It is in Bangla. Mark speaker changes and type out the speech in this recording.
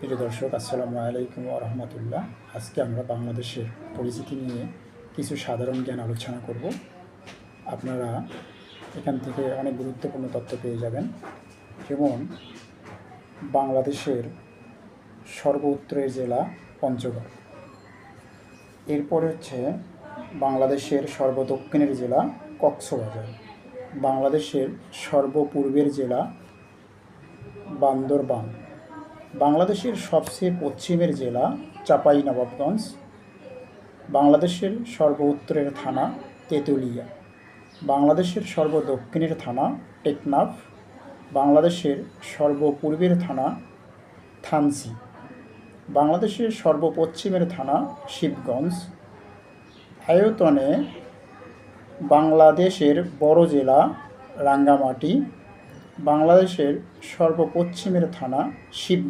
Speaker 1: প্রিয় দর্শক, আসসালামু আলাইকুম ওয়া রাহমাতুল্লাহ। আজকে আমরা বাংলাদেশের পরিচিতি নিয়ে কিছু সাধারণ জ্ঞান আলোচনা করব। আপনারা এখান থেকে অনেক গুরুত্বপূর্ণ তথ্য পেয়ে যাবেন। যেমন বাংলাদেশের সর্বোত্তরের জেলা পঞ্চগড়। এরপরে হচ্ছে বাংলাদেশের সর্বদক্ষিণের জেলা কক্সবাজার। বাংলাদেশের সর্বপূর্বের জেলা বান্দরবান। বাংলাদেশের সবচেয়ে পশ্চিমের জেলা চাঁপাইনবাবগঞ্জ। বাংলাদেশের সর্ব উত্তরের থানা তেঁতুলিয়া। বাংলাদেশের সর্বদক্ষিণের থানা টেকনাফ। বাংলাদেশের সর্বপূর্বের থানা থানচি। বাংলাদেশের সর্বপশ্চিমের থানা শিবগঞ্জ। আয়তনে বাংলাদেশের বড় জেলা রাঙ্গামাটি। বাংলাদেশের সর্বপশ্চিমের থানা শিব